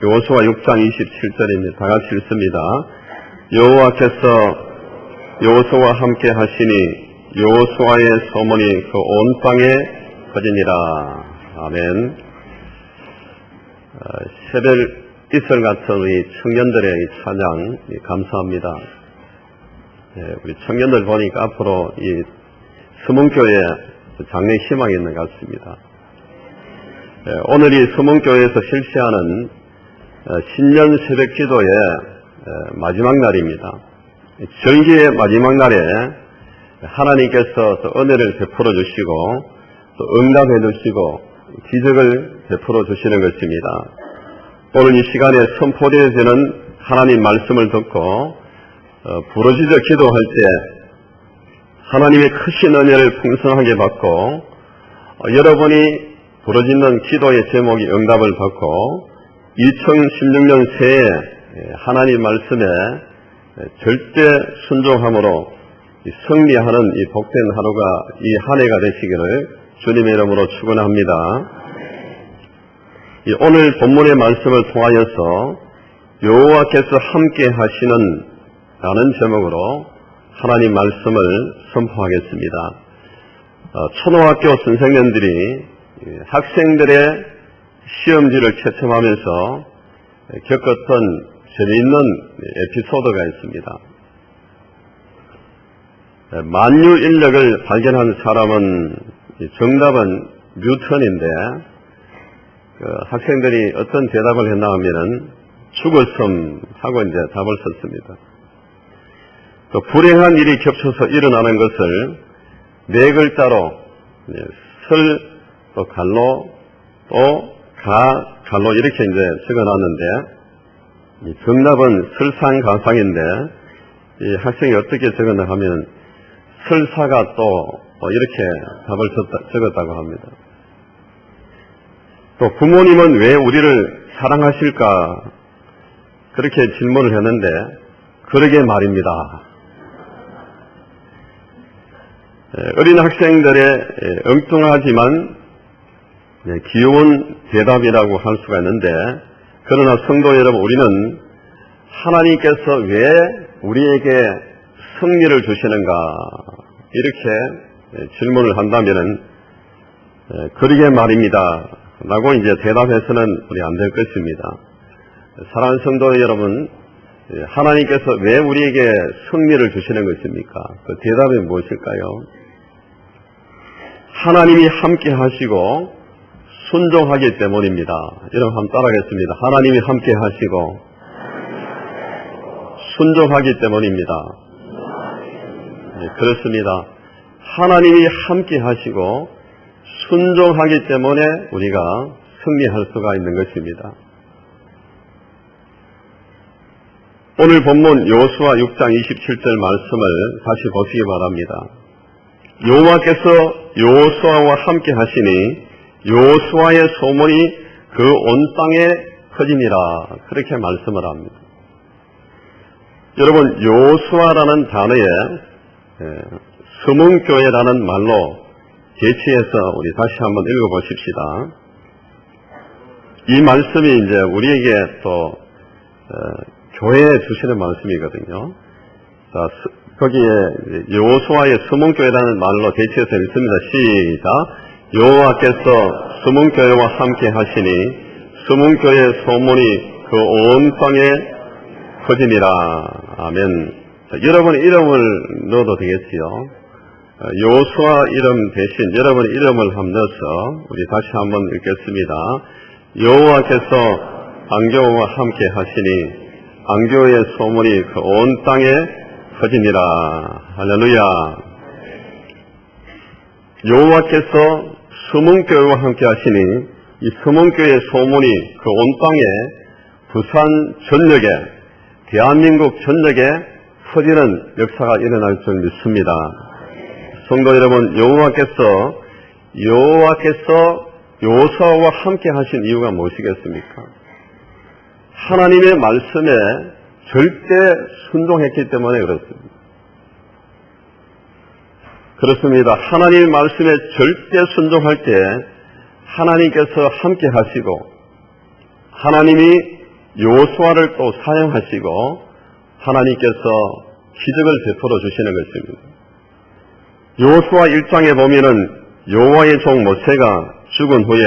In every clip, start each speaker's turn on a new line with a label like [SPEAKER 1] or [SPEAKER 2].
[SPEAKER 1] 여호수아 6장 27절입니다. 다 같이 읽습니다. 여호와께서 여호수아와 함께 하시니 여호수아의 소문이 그 온 땅에 퍼지니라. 아멘. 새벽 이슬 같은 우리 청년들의 이 찬양 감사합니다. 우리 청년들 보니까 앞으로 이 서문교회 장래 희망이 있는 것 같습니다. 오늘이 서문교회에서 실시하는 신년 새벽 기도의 마지막 날입니다. 절기의 마지막 날에 하나님께서 또 은혜를 베풀어 주시고 또 응답해 주시고 기적을 베풀어 주시는 것입니다. 오늘 이 시간에 선포되어지는 하나님 말씀을 듣고 부르짖어 기도할 때 하나님의 크신 은혜를 풍성하게 받고 여러분이 부르짖는 기도의 제목이 응답을 받고 2016년 새해 하나님 말씀에 절대 순종함으로 승리하는 이 복된 하루가 이 한 해가 되시기를 주님의 이름으로 축원합니다. 오늘 본문의 말씀을 통하여서 여호와께서 함께 하시는 라는 제목으로 하나님 말씀을 선포하겠습니다. 초등학교 선생님들이 학생들의 시험지를 채점하면서 겪었던 재미있는 에피소드가 있습니다. 만유인력을 발견한 사람은 정답은 뉴턴인데 학생들이 어떤 대답을 했나 하면은 죽었음 하고 이제 답을 썼습니다. 또 불행한 일이 겹쳐서 일어나는 것을 네 글자로 설, 또 갈로, 또 가, 갈로 이렇게 이제 적어놨는데 정답은 설상가상인데 이 학생이 어떻게 적었나 하면 설사가 또 이렇게 답을 적었다고 합니다. 또 부모님은 왜 우리를 사랑하실까 그렇게 질문을 했는데 그러게 말입니다. 어린 학생들의 엉뚱하지만 귀여운 대답이라고 할 수가 있는데 그러나 성도 여러분 우리는 하나님께서 왜 우리에게 승리를 주시는가 이렇게 질문을 한다면은 그러게 말입니다 라고 이제 대답해서는 우리 안 될 것입니다. 사랑하는 성도 여러분 하나님께서 왜 우리에게 승리를 주시는 것입니까? 그 대답이 무엇일까요? 하나님이 함께 하시고 순종하기 때문입니다. 여러분 한번 따라하겠습니다. 하나님이 함께 하시고 순종하기 때문입니다. 네, 그렇습니다. 하나님이 함께 하시고 순종하기 때문에 우리가 승리할 수가 있는 것입니다. 오늘 본문 여호수아 6장 27절 말씀을 다시 보시기 바랍니다. 여호와께서 여호수아와 함께 하시니 여호수아의 소문이 그 온 땅에 퍼지니라 그렇게 말씀을 합니다. 여러분 여호수아라는 단어에 서문교회라는 말로 대치해서 우리 다시 한번 읽어보십시다. 이 말씀이 이제 우리에게 또 교회에 주시는 말씀이거든요. 자, 거기에 여호수아의 서문교회라는 말로 대치해서 읽습니다. 시작. 여호와께서 서문교회와 함께 하시니 서문교회의 소문이 그 온 땅에 퍼지니라. 아멘. 자, 여러분의 이름을 넣어도 되겠지요. 여호수아 이름 대신 여러분의 이름을 한번 넣어서 우리 다시 한번 읽겠습니다. 여호와께서 안교와 함께 하시니 안교의 소문이 그 온 땅에 퍼지니라. 할렐루야. 여호와께서 서문교회와 함께 하시니 이 서문교회의 소문이 그 온 땅에 부산 전역에 대한민국 전역에 퍼지는 역사가 일어날 줄 믿습니다. 성도 여러분 여호와께서 여호수아와 함께 하신 이유가 무엇이겠습니까? 하나님의 말씀에 절대 순종했기 때문에 그렇습니다. 그렇습니다. 하나님의 말씀에 절대 순종할 때 하나님께서 함께 하시고 하나님이 여호수아를 또 사용하시고 하나님께서 기적을 베풀어 주시는 것입니다. 여호수아 1장에 보면은 여호와의 종 모세가 죽은 후에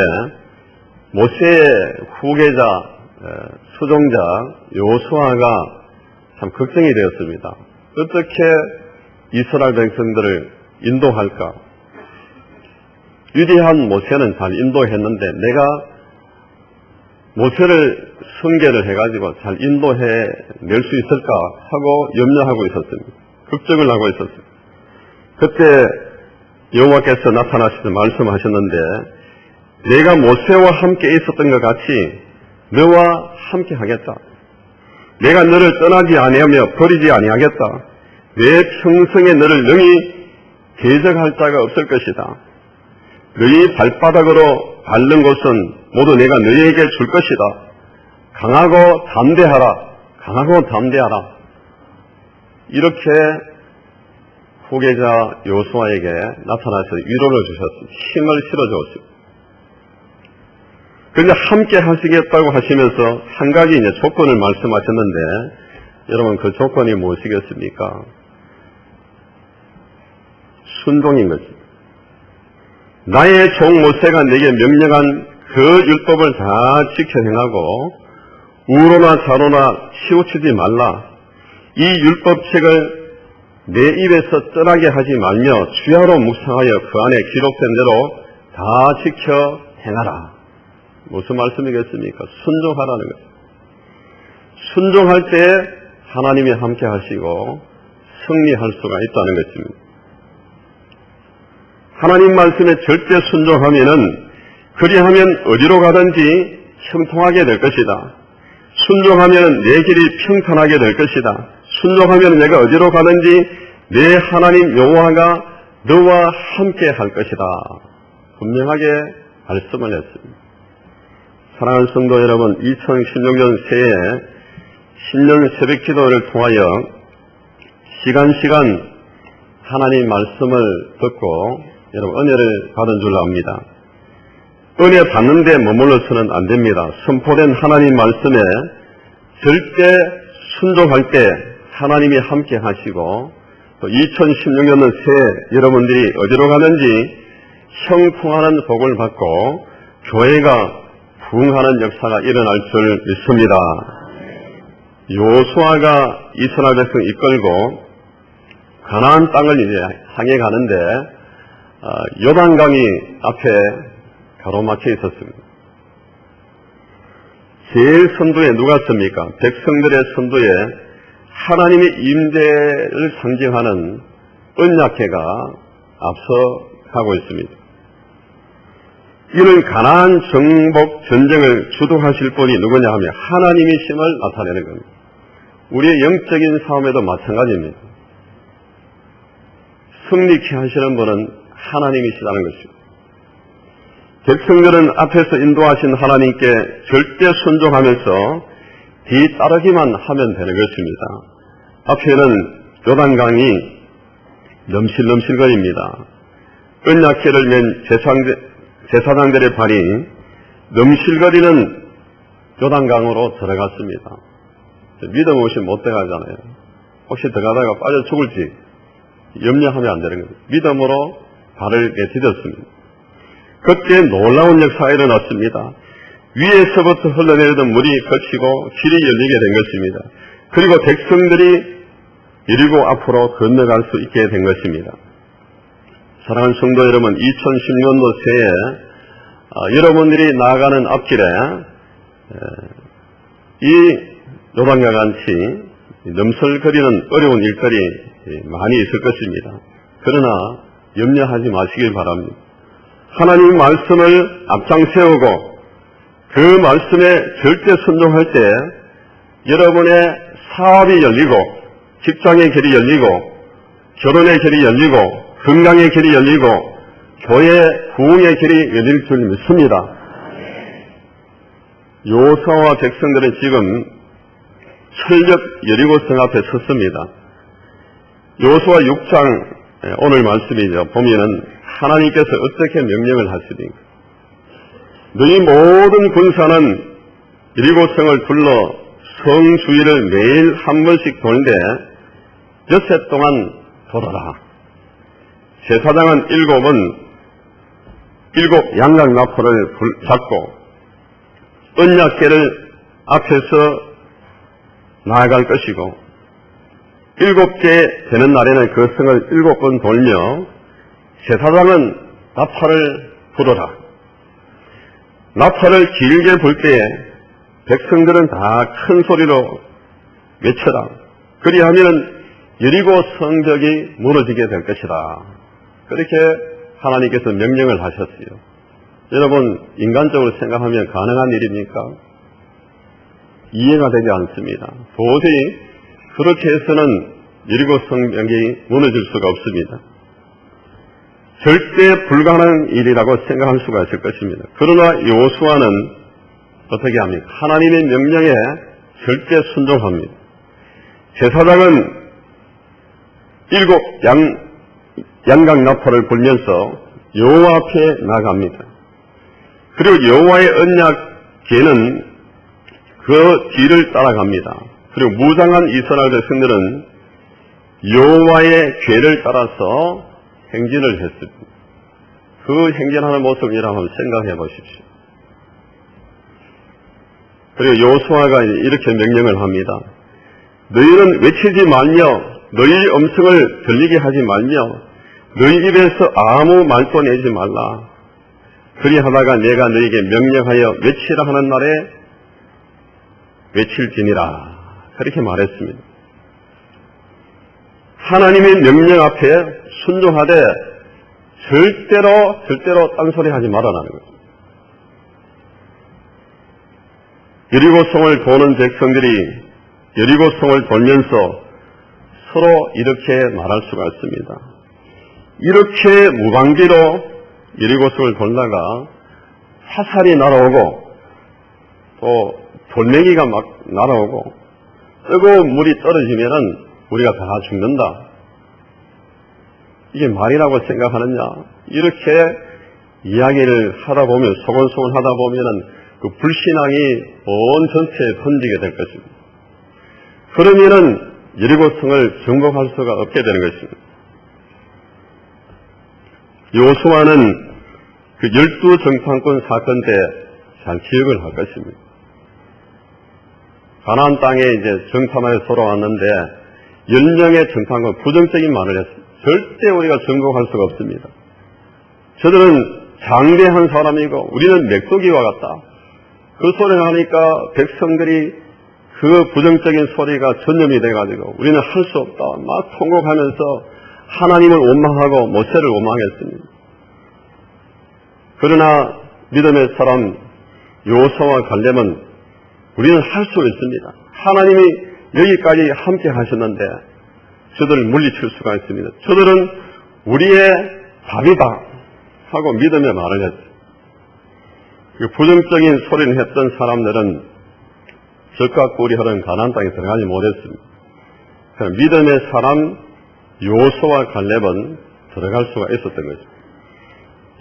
[SPEAKER 1] 모세의 후계자 수종자 여호수아가 참 걱정이 되었습니다. 어떻게 이스라엘 백성들을 인도할까? 위대한 모세는 잘 인도했는데 내가 모세를 성계를 해가지고 잘 인도해낼 수 있을까 하고 염려하고 있었습니다. 걱정을 하고 있었습니다. 그때 여호와께서 나타나셔서 말씀하셨는데 내가 모세와 함께 있었던 것 같이 너와 함께 하겠다. 내가 너를 떠나지 아니하며 버리지 아니하겠다. 내 평생에 너를 능히 대적할 자가 없을 것이다. 너희 발바닥으로 밟는 곳은 모두 내가 너희에게 줄 것이다. 강하고 담대하라. 강하고 담대하라. 이렇게 후계자 여호수아에게 나타나서 위로를 주셨습니다. 힘을 실어주었습니다. 그런데 함께 하시겠다고 하시면서 한 가지 이제 조건을 말씀하셨는데 여러분 그 조건이 무엇이겠습니까? 순종인 것입니다. 나의 종 모세가 내게 명령한 그 율법을 다 지켜 행하고 우로나 좌로나 치우치지 말라. 이 율법책을 내 입에서 떠나게 하지 말며 주야로 묵상하여 그 안에 기록된 대로 다 지켜 행하라. 무슨 말씀이겠습니까? 순종하라는 거예요. 순종할 때 하나님이 함께 하시고 승리할 수가 있다는 것입니다. 하나님 말씀에 절대 순종하면은 그리하면 어디로 가든지 형통하게 될 것이다. 순종하면 내 길이 평탄하게 될 것이다. 순종하면 내가 어디로 가든지 내 하나님 여호와가 너와 함께 할 것이다. 분명하게 말씀을 했습니다. 사랑하는 성도 여러분, 2016년 새해 신령 새벽 기도를 통하여 시간 하나님 말씀을 듣고 여러분 은혜를 받은 줄 압니다. 은혜 받는 데 머물러서는 안 됩니다. 선포된 하나님 말씀에 절대 순종할 때 하나님이 함께 하시고 또 2016년은 새해 여러분들이 어디로 가는지 형통하는 복을 받고 교회가 부흥하는 역사가 일어날 줄 믿습니다. 여호수아가 이스라엘 백성 이끌고 가나안 땅을 이제 향해 가는데 요단강이 앞에 가로막혀 있었습니다. 제일 선두에 누가 섭니까? 백성들의 선두에 하나님의 임재를 상징하는 언약궤가 앞서가고 있습니다. 이는 가나안 정복 전쟁을 주도하실 분이 누구냐 하면 하나님이심을 나타내는 겁니다. 우리의 영적인 삶에도 마찬가지입니다. 승리케 하시는 분은 하나님이시라는 것입니다. 백성들은 앞에서 인도하신 하나님께 절대 순종하면서 뒤따르기만 하면 되는 것입니다. 앞에는 요단강이 넘실넘실거립니다. 언약궤를 맨 제사장들의 발이 넘실거리는 요단강으로 들어갔습니다. 믿음 없이 못 들어가잖아요. 혹시 들어가다가 빠져 죽을지 염려하면 안 되는 겁니다. 믿음으로 발을 내디뎠습니다. 그때 놀라운 역사가 일어났습니다. 위에서부터 흘러내리던 물이 거치고 길이 열리게 된 것입니다. 그리고 백성들이 이리고 앞으로 건너갈 수 있게 된 것입니다. 사랑하는 성도 여러분, 2016년도 새해 여러분들이 나아가는 앞길에 이 요단과 같이 넘설거리는 어려운 일들이 많이 있을 것입니다. 그러나 염려하지 마시길 바랍니다. 하나님 말씀을 앞장 세우고 그 말씀에 절대 순종할 때 여러분의 사업이 열리고 직장의 길이 열리고 결혼의 길이 열리고 건강의 길이 열리고 교회 부흥의 길이 열릴 줄 믿습니다. 여호수아와 백성들은 지금 철벽 여리고성 앞에 섰습니다. 여호수아 6장 오늘 말씀이죠. 보면은 하나님께서 어떻게 명령을 하시는가. 너희 모든 군사는 여리고성을 둘러 성 주위를 매일 한 번씩 돌되 엿새 동안 돌아라. 제사장은 일곱 양각 나팔을 잡고 언약궤를 앞에서 나아갈 것이고 7개 되는 날에는 그 성을 7번 돌며 제사장은 나팔을 불어라. 나팔을 길게 불 때에 백성들은 다 큰 소리로 외쳐라. 그리하면 여리고 성벽이 무너지게 될 것이다. 그렇게 하나님께서 명령을 하셨어요. 여러분, 인간적으로 생각하면 가능한 일입니까? 이해가 되지 않습니다. 도저히 그렇게 해서는 여리고 성벽이 무너질 수가 없습니다. 절대 불가능한 일이라고 생각할 수가 있을 것입니다. 그러나 여호수아는 어떻게 합니까? 하나님의 명령에 절대 순종합니다. 제사장은 7 양각 나팔을 불면서 여호와 앞에 나갑니다. 그리고 여호와의 언약궤는 그 뒤를 따라갑니다. 그리고 무장한 이스라엘 백성들은 여호와의 궤를 따라서 행진을 했습니다. 그 행진하는 모습을 한번 생각해 보십시오. 그리고 여호수아가 이렇게 명령을 합니다. 너희는 외치지 말며 너희 음성을 들리게 하지 말며 너희 입에서 아무 말도 내지 말라. 그리하다가 내가 너희에게 명령하여 외치라 하는 날에 외칠지니라. 그렇게 말했습니다. 하나님의 명령 앞에 순종하되 절대로 딴소리 하지 말아라는 거죠. 여리고성을 도는 백성들이 여리고성을 돌면서 서로 이렇게 말할 수가 있습니다. 이렇게 무방비로 여리고성을 돌다가 화살이 날아오고 또 돌멩이가 막 날아오고 뜨거운 물이 떨어지면은 우리가 다 죽는다. 이게 말이라고 생각하느냐? 이렇게 이야기를 하다 보면 소곤소곤 하다 보면은 그 불신앙이 온 전체에 번지게 될 것입니다. 그러면은 여리고성을 정복할 수가 없게 되는 것입니다. 여호수아는 그 12정탐꾼 사건 때 잘 기억을 할 것입니다. 가나안 땅에 이제 정탐하여 서로 왔는데 10명의 정탐꾼 부정적인 말을 했습니다. 절대 우리가 정복할 수가 없습니다. 저들은 장대한 사람이고 우리는 맥도기와 같다. 그 소리를 하니까 백성들이 그 부정적인 소리가 전염이 돼가지고 우리는 할 수 없다. 막 통곡하면서 하나님을 원망하고 모세를 원망했습니다. 그러나 믿음의 사람 여호수아와 갈렙은 우리는 할 수 있습니다. 하나님이 여기까지 함께 하셨는데 저들을 물리칠 수가 있습니다. 저들은 우리의 답이다 하고 믿음의 말을 했습니다. 그 부정적인 소리를 했던 사람들은 적과 꿀이 흐르는 가나안 땅에 들어가지 못했습니다. 믿음의 사람 여호수아와 갈렙은 들어갈 수가 있었던 거죠.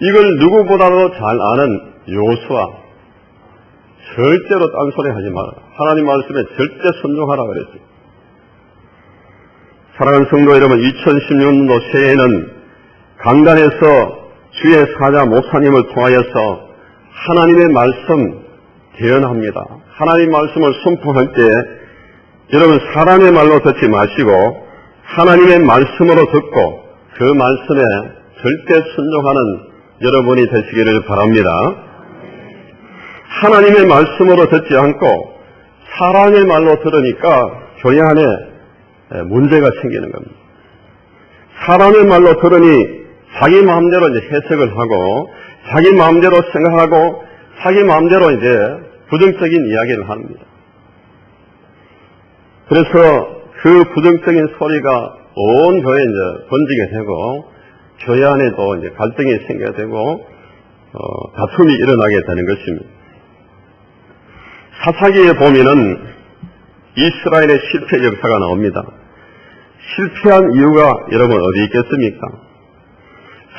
[SPEAKER 1] 이걸 누구보다도 잘 아는 여호수아, 절대로 딴소리 하지 마라. 하나님 말씀에 절대 순종하라 그랬어요. 사랑하는 성도 여러분, 2016년도 새해에는 강단에서 주의 사자 목사님을 통하여서 하나님의 말씀 대언합니다. 하나님 말씀을 선포할 때 여러분 사람의 말로 듣지 마시고 하나님의 말씀으로 듣고 그 말씀에 절대 순종하는 여러분이 되시기를 바랍니다. 하나님의 말씀으로 듣지 않고 사람의 말로 들으니까 교회 안에 문제가 생기는 겁니다. 사람의 말로 들으니 자기 마음대로 이제 해석을 하고 자기 마음대로 생각하고 자기 마음대로 이제 부정적인 이야기를 합니다. 그래서 그 부정적인 소리가 온 교회에 이제 번지게 되고 교회 안에도 이제 갈등이 생기게 되고 다툼이 일어나게 되는 것입니다. 사사기에 보면은 이스라엘의 실패 역사가 나옵니다. 실패한 이유가 여러분 어디 있겠습니까?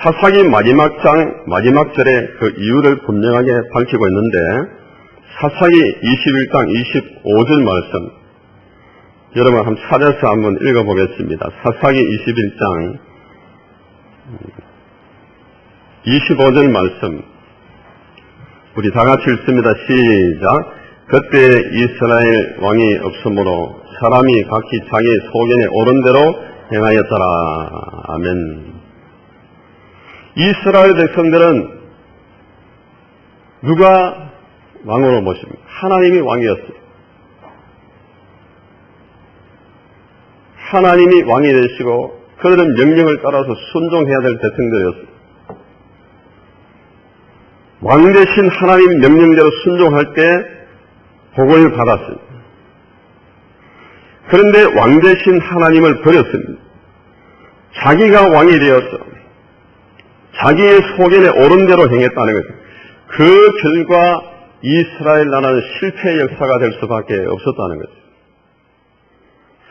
[SPEAKER 1] 사사기 마지막 장 마지막 절에 그 이유를 분명하게 밝히고 있는데 사사기 21장 25절 말씀, 여러분 한번 찾아서 한번 읽어보겠습니다. 사사기 21장 25절 말씀, 우리 다 같이 읽습니다. 시작. 그때 이스라엘 왕이 없으므로 사람이 각기 자기 소견에 옳은 대로 행하였더라. 아멘. 이스라엘 백성들은 누가 왕으로 모십니까? 하나님이 왕이었어요. 하나님이 왕이 되시고 그들은 명령을 따라서 순종해야 될 대통령이었어요. 왕 대신 하나님 명령대로 순종할 때 복을 받았습니다. 그런데 왕 대신 하나님을 버렸습니다. 자기가 왕이 되어서 자기의 소견에 옳은 대로 행했다는 거죠. 그 결과 이스라엘 나라는 실패의 역사가 될 수밖에 없었다는 거죠.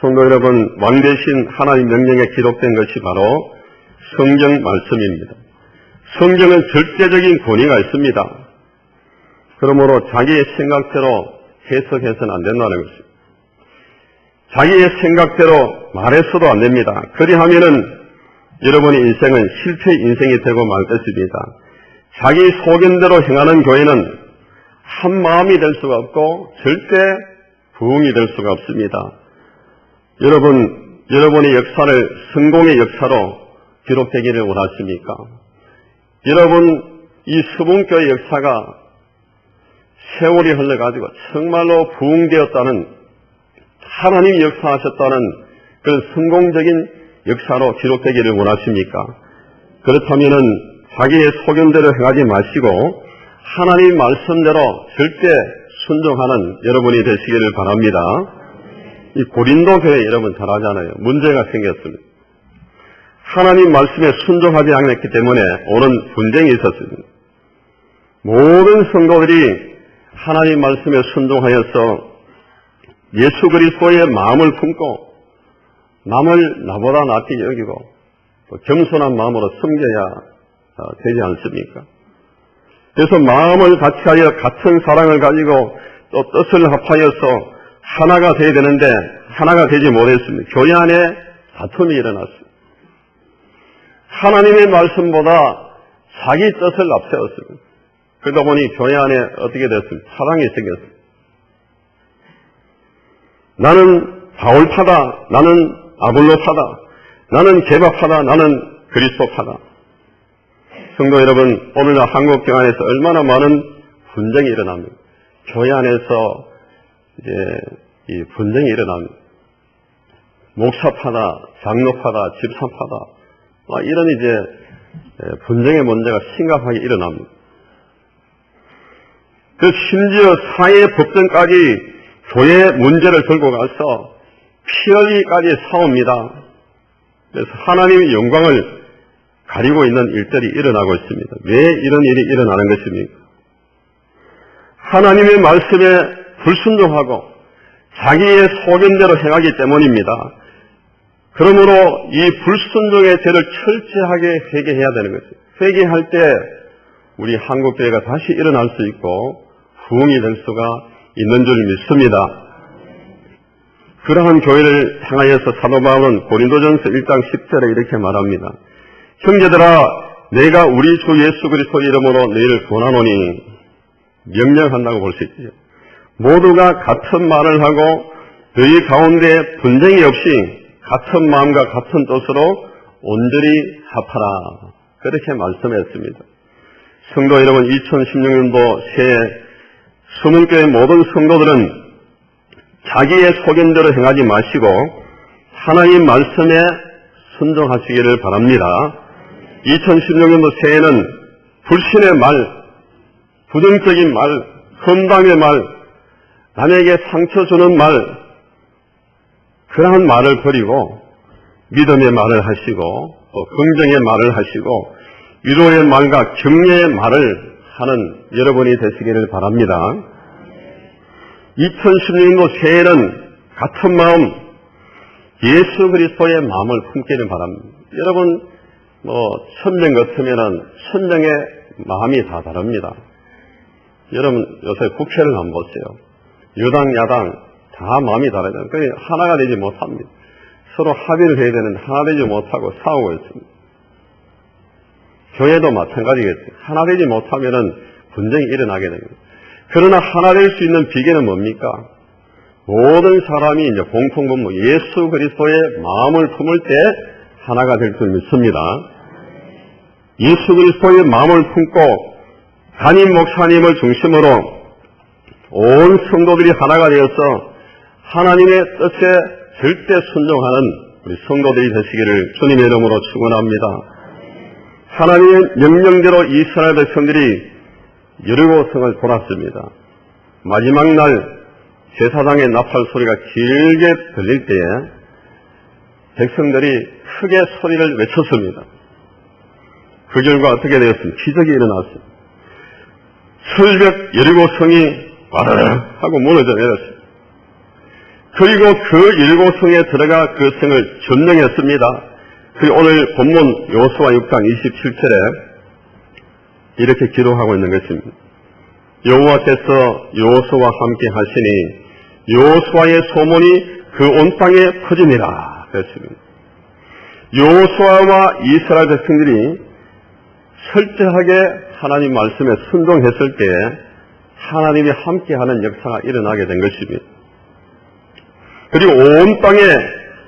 [SPEAKER 1] 성도 여러분, 왕 대신 하나님 명령에 기록된 것이 바로 성경 말씀입니다. 성경은 절대적인 권위가 있습니다. 그러므로 자기의 생각대로 해석해서는 안 된다는 것입니다. 자기의 생각대로 말해서도 안 됩니다. 그리하면은 여러분의 인생은 실패 인생이 되고 말 것입니다. 자기 소견대로 행하는 교회는 한 마음이 될 수가 없고 절대 부흥이 될 수가 없습니다. 여러분의 역사를 성공의 역사로 기록되기를 원하십니까? 여러분, 이 수봉교의 역사가 세월이 흘러가지고 정말로 부흥되었다는, 하나님이 역사하셨다는 그런 성공적인 역사로 기록되기를 원하십니까? 그렇다면은 자기의 소견대로 행하지 마시고 하나님 말씀대로 절대 순종하는 여러분이 되시기를 바랍니다. 이 고린도 교회 여러분 잘 아잖아요. 문제가 생겼습니다. 하나님 말씀에 순종하지 않았기 때문에 오는 분쟁이 있었습니다. 모든 성도들이 하나님 말씀에 순종하여서 예수 그리스도의 마음을 품고 남을 나보다 낫게 여기고 또 겸손한 마음으로 섬겨야 되지 않습니까? 그래서 마음을 같이 하여 같은 사랑을 가지고 또 뜻을 합하여서 하나가 되어야 되는데 하나가 되지 못했습니다. 교회 안에 다툼이 일어났습니다. 하나님의 말씀보다 자기 뜻을 앞세웠습니다. 그러다 보니 교회 안에 어떻게 됐습니까? 사랑이 생겼습니다. 나는 바울파다, 나는 아볼로파다, 나는 개바파다, 나는 그리스도파다. 성도 여러분, 오늘날 한국 교회 안에서 얼마나 많은 분쟁이 일어납니다. 교회 안에서 이제 이 분쟁이 일어납니다. 목사파다, 장로파다, 집사파다, 이런 이제 분쟁의 문제가 심각하게 일어납니다. 그 심지어 사회 법정까지 교회 문제를 들고 가서 피 흘리기까지 싸웁니다. 그래서 하나님의 영광을 가리고 있는 일들이 일어나고 있습니다. 왜 이런 일이 일어나는 것입니까? 하나님의 말씀에 불순종하고 자기의 소견대로 행하기 때문입니다. 그러므로 이 불순종의 죄를 철저하게 회개해야 되는 거죠. 회개할 때 우리 한국교회가 다시 일어날 수 있고 부흥이 될 수가 있는 줄 믿습니다. 그러한 교회를 향하여서 사도 바울은 고린도전서 1장 10절에 이렇게 말합니다. 형제들아, 내가 우리 주 예수 그리스도 이름으로 너희를 권하노니, 명령한다고 볼 수 있죠. 모두가 같은 말을 하고 너희 가운데 분쟁이 없이 같은 마음과 같은 뜻으로 온전히 합하라. 그렇게 말씀했습니다. 성도 여러분, 2016년도 새해 수문교회 모든 성도들은 자기의 소견대로 행하지 마시고 하나님 말씀에 순종하시기를 바랍니다. 2016년도 새해는 불신의 말, 부정적인 말, 험담의 말, 남에게 상처 주는 말, 그러한 말을 버리고 믿음의 말을 하시고 또 긍정의 말을 하시고 위로의 말과 격려의 말을 하는 여러분이 되시기를 바랍니다. 2016년도 새해는 같은 마음, 예수 그리스도의 마음을 품기를 바랍니다. 여러분, 1000명 같으면은 1000명의 마음이 다 다릅니다. 여러분 요새 국회를 한번 보세요. 여당 야당 다 마음이 다르잖아요. 그러니까 하나가 되지 못합니다. 서로 합의를 해야 되는데 하나 되지 못하고 싸우고 있습니다. 교회도 마찬가지겠죠. 하나 되지 못하면은 분쟁이 일어나게 됩니다. 그러나 하나 될 수 있는 비결은 뭡니까? 모든 사람이 이제 공통분모 예수 그리스도의 마음을 품을 때 하나가 될 줄 믿습니다. 예수 그리스도의 마음을 품고 담임 목사님을 중심으로 온 성도들이 하나가 되어서 하나님의 뜻에 절대 순종하는 우리 성도들이 되시기를 주님의 이름으로 축원합니다. 하나님의 명령대로 이스라엘 백성들이 여리고성을 돌았습니다. 마지막 날 제사장의 나팔 소리가 길게 들릴 때에 백성들이 크게 소리를 외쳤습니다. 그 결과 어떻게 되었습니까? 기적이 일어났습니다. 철벽 여리고성이 와르르 하고 무너져 내렸습니다. 그리고 그 여리고성에 들어가 그 성을 점령했습니다. 그리고 오늘 본문 여호수아 6장 27절에 이렇게 기록하고 있는 것입니다. 여호와께서 여호수아와 함께 하시니 여호수아의 소문이 그 온 땅에 퍼지니라 그랬습니다. 여호수아와 이스라엘 백성들이 철저하게 하나님 말씀에 순종했을 때 하나님이 함께하는 역사가 일어나게 된 것입니다. 그리고 온 땅에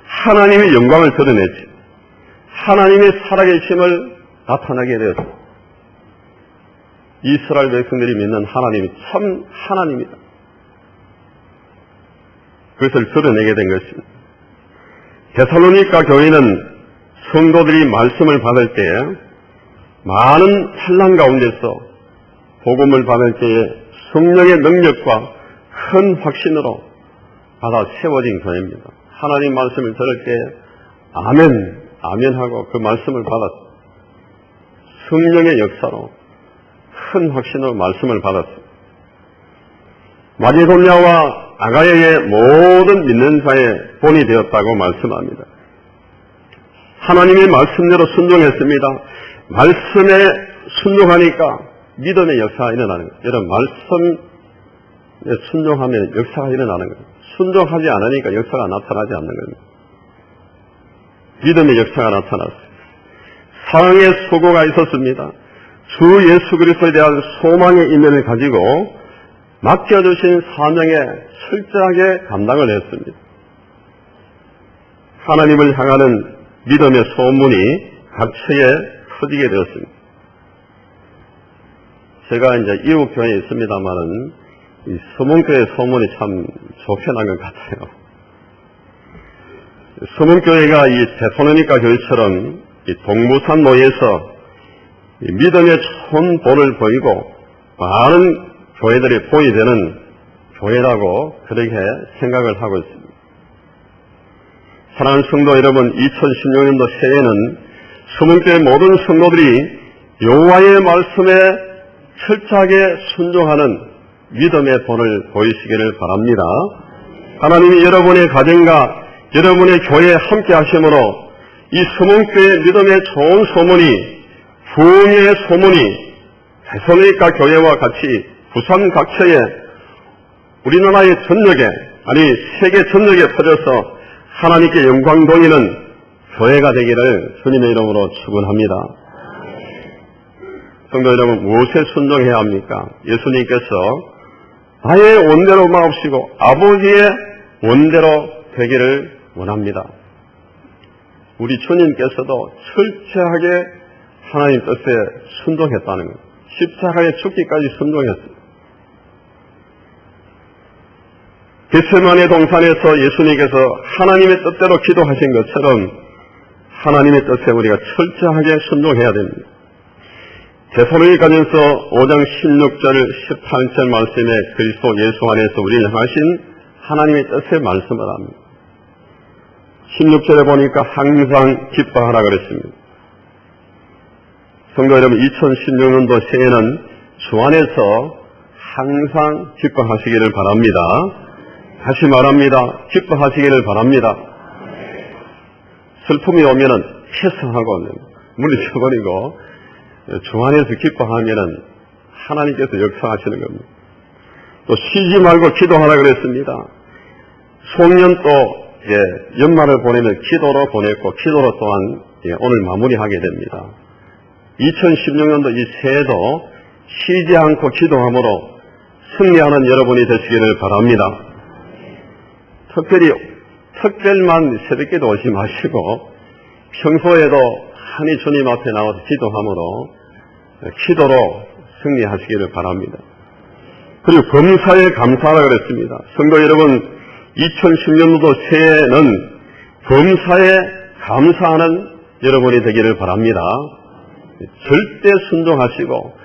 [SPEAKER 1] 하나님의 영광을 드러냈지. 하나님의 살아계심을 나타나게 되었습니다. 이스라엘 백성들이 믿는 하나님이 참 하나님이다. 그것을 드러내게 된 것입니다. 데살로니가 교회는 성도들이 말씀을 받을 때에 많은 환난 가운데서 복음을 받을 때에 성령의 능력과 큰 확신으로 받아 세워진 교회입니다. 하나님 말씀을 들을 때 아멘, 아멘 하고 그 말씀을 받았습니다. 성령의 역사로 큰 확신으로 말씀을 받았습니다. 마게도냐와 아가야의 모든 믿는 자의 본이 되었다고 말씀합니다. 하나님의 말씀대로 순종했습니다. 말씀에 순종하니까 믿음의 역사가 일어나는 거예요. 여러분 말씀에 순종하면 역사가 일어나는 거예요. 순종하지 않으니까 역사가 나타나지 않는 겁니다. 믿음의 역사가 나타났어요. 사랑의 수고가 있었습니다. 주 예수 그리스도에 대한 소망의 이면을 가지고 맡겨주신 사명에 철저하게 감당을 했습니다. 하나님을 향하는 믿음의 소문이 각처에 퍼지게 되었습니다. 제가 이제 이웃 교회에 있습니다만은 이 서문교회 소문이 참 좋게 난 것 같아요. 서문교회가 이 데살로니가 교회처럼 이 동부산로에서 믿음의 천 본을 보이고 많은 교회들이 본이 되는 교회라고 그렇게 생각을 하고 있습니다. 사랑하는 성도 여러분, 2016년도 새해에는 서문교회 모든 성도들이 여호와의 말씀에 철저하게 순종하는 믿음의 본을 보이시기를 바랍니다. 하나님이 여러분의 가정과 여러분의 교회에 함께 하심으로 이 서문교회 믿음의 좋은 소문이 부흥의 소문이 데살로니가 교회와 같이 부산 각처에 우리나라의 전역에 아니 세계 전역에 퍼져서 하나님께 영광 돌리는 교회가 되기를 주님의 이름으로 축원합니다. 성도 여러분, 무엇에 순종해야 합니까? 예수님께서 나의 원대로 마옵시고 아버지의 원대로 되기를 원합니다. 우리 주님께서도 철저하게 하나님 뜻에 순종했다는 것. 십자가에 죽기까지 순종했습니다. 겟세마네 동산에서 예수님께서 하나님의 뜻대로 기도하신 것처럼 하나님의 뜻에 우리가 철저하게 순종해야 됩니다. 데살로니가전서 5장 16절 18절 말씀에 그리스도 예수 안에서 우리를 향하신 하나님의 뜻의 말씀을 합니다. 16절에 보니까 항상 기뻐하라 그랬습니다. 성도 여러분, 2016년도 새해는 주 안에서 항상 기뻐하시기를 바랍니다. 다시 말합니다. 기뻐하시기를 바랍니다. 슬픔이 오면은 패스하고 물리쳐버리고 주 안에서 기뻐하면은 하나님께서 역사하시는 겁니다. 또 쉬지 말고 기도하라 그랬습니다. 송년도 연말을 보내면 기도로 보냈고 기도로 또한 오늘 마무리하게 됩니다. 2016년도 이 새해도 쉬지 않고 기도함으로 승리하는 여러분이 되시기를 바랍니다. 특별만 새벽기도 오지 마시고 평소에도 한이 주님 앞에 나와서 기도함으로 기도로 승리하시기를 바랍니다. 그리고 범사에 감사하라 그랬습니다. 성도 여러분, 2010년도 새해에는 범사에 감사하는 여러분이 되기를 바랍니다. 절대 순종하시고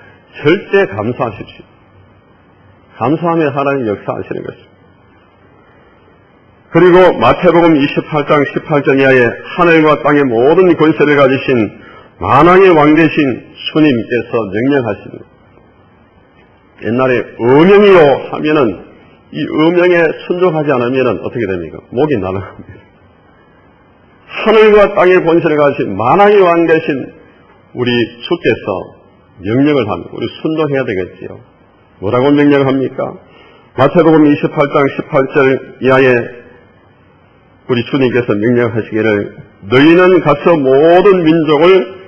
[SPEAKER 1] 절대 감사하십시오. 감사하며 하나님 역사하시는 것입니다. 그리고 마태복음 28장 18절 이하에 하늘과 땅의 모든 권세를 가지신 만왕의 왕 되신 주님께서 명령하십니다. 옛날에 어명이요 하면은 이 어명에 순종하지 않으면은 어떻게 됩니까? 목이 날아갑니다. 하늘과 땅의 권세를 가지신 만왕의 왕 되신 우리 주께서 명령을 합니다. 우리 순종해야 되겠지요. 뭐라고 명령합니까? 마태복음 28장 18절 이하에 우리 주님께서 명령하시기를 너희는 가서 모든 민족을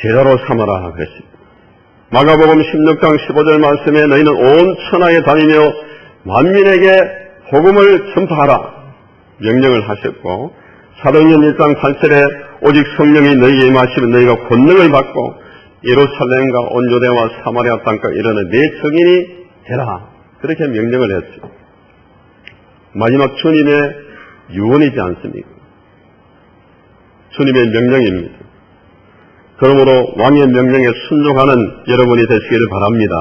[SPEAKER 1] 제자로 삼아라 그랬습니다. 마가복음 16장 15절 말씀에 너희는 온 천하에 다니며 만민에게 복음을 전파하라 명령을 하셨고, 사도행전 1장 8절에 오직 성령이 너희에게 임하시면 너희가 권능을 받고 예루살렘과 온 유대와 사마리아 땅까지 이르는 내 증인이 되라 그렇게 명령을 했죠. 마지막 주님의 유언이지 않습니까? 주님의 명령입니다. 그러므로 왕의 명령에 순종하는 여러분이 되시기를 바랍니다.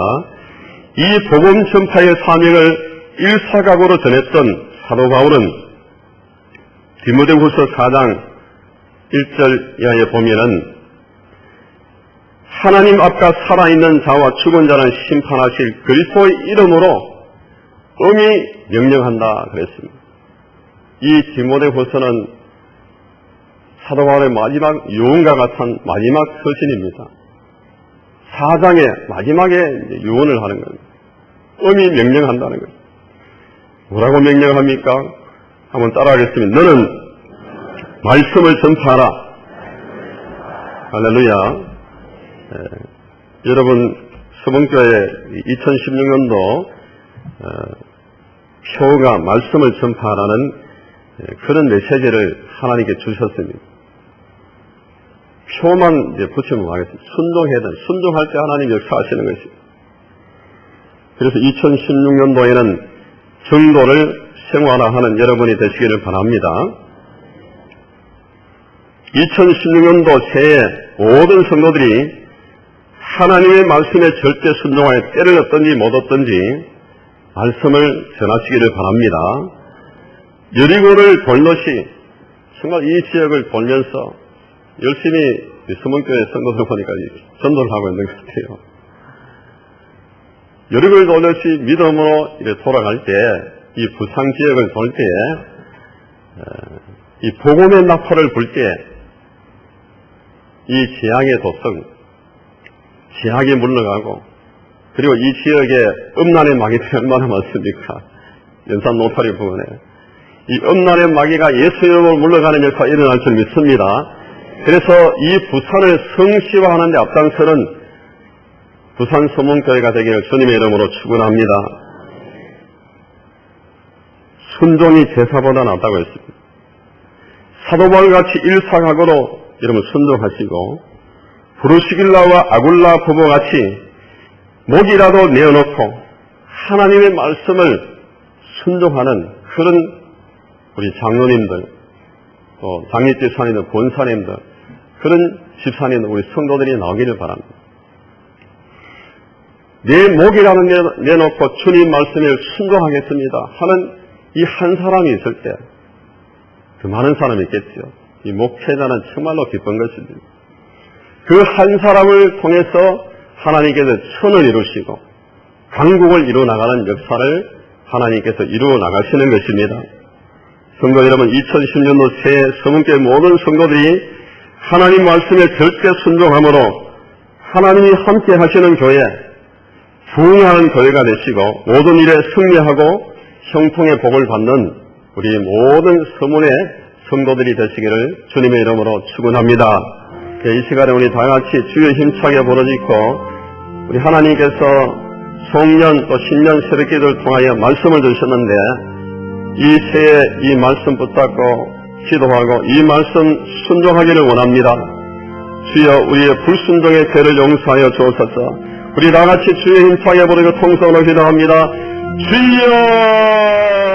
[SPEAKER 1] 이 복음 전파의 사명을 일사각오로 전했던 사도 바울은 디모데후서 4장 1절 이하에 보면은 하나님 앞과 살아있는 자와 죽은 자는 심판하실 그리스도의 이름으로 엄히 명령한다 그랬습니다. 이 디모데후서는 사도 바울의 마지막 유언과 같은 마지막 서신입니다. 4장의 마지막에 유언을 하는 겁니다. 엄히 명령한다는 거예요. 뭐라고 명령합니까? 한번 따라하겠습니다. 너는 말씀을 전파하라. 할렐루야. 여러분 서봉교회 2016년도 표가 말씀을 전파하라는 그런 메시지를 하나님께 주셨습니다. 표만 이제 붙이면 뭐하겠습니까? 순종해야 돼. 순종할 때 하나님 역사하시는 것입니다. 그래서 2016년도에는 정도를 생활화하는 여러분이 되시기를 바랍니다. 2016년도 새해 모든 성도들이 하나님의 말씀에 절대 순종하여 때를 얻든지 못 얻든지 말씀을 전하시기를 바랍니다. 여리고를 돌듯이 정말 이 지역을 돌면서 열심히 서문교회 성도들 보니까 전도를 하고 있는 것 같아요. 여리고를 돌듯이 믿음으로 이렇게 돌아갈 때, 이 부상 지역을 돌 때, 이 복음의 나팔을 불 때, 이 지향의 도성, 지하게 물러가고, 그리고 이 지역에 음란의 마귀들이 얼마나 많습니까? 연산 노타리 부근에. 이 음란의 마귀가 예수 이름으로 물러가는 역사가 일어날 줄 믿습니다. 그래서 이 부산을 성시화하는 데 앞장서는 부산 서문교회가 되기를 주님의 이름으로 축원합니다. 순종이 제사보다 낫다고 했습니다. 사도 바울같이 일사각오로 여러분 순종하시고, 브루시길라와 아굴라 부부같이 목이라도 내어놓고 하나님의 말씀을 순종하는 그런 우리 장로님들, 또 장립집사님들, 본사님들, 그런 집사님들, 우리 성도들이 나오기를 바랍니다. 내 목이라도 내놓고 주님 말씀을 순종하겠습니다 하는 이 한 사람이 있을 때 그 많은 사람이 있겠죠. 이 목회자는 정말로 기쁜 것입니다. 그 한 사람을 통해서 하나님께서 천을 이루시고 강국을 이루어 나가는 역사를 하나님께서 이루어 나가시는 것입니다. 성도 여러분, 2010년도 새해 서문교회 모든 성도들이 하나님 말씀에 절대 순종함으로 하나님이 함께 하시는 교회, 풍요한 교회가 되시고 모든 일에 승리하고 형통의 복을 받는 우리 모든 서문의 성도들이 되시기를 주님의 이름으로 축원합니다. 이 시간에 우리 다같이 주여 힘차게 부르짖고 우리 하나님께서 송년 또 신년 새벽기도를 통하여 말씀을 주셨는데 이 새해 이 말씀 붙잡고 기도하고 이 말씀 순종하기를 원합니다. 주여 우리의 불순종의 죄를 용서하여 주옵소서. 우리 다같이 주여 힘차게 부르고 통성으로 기도합니다. 주여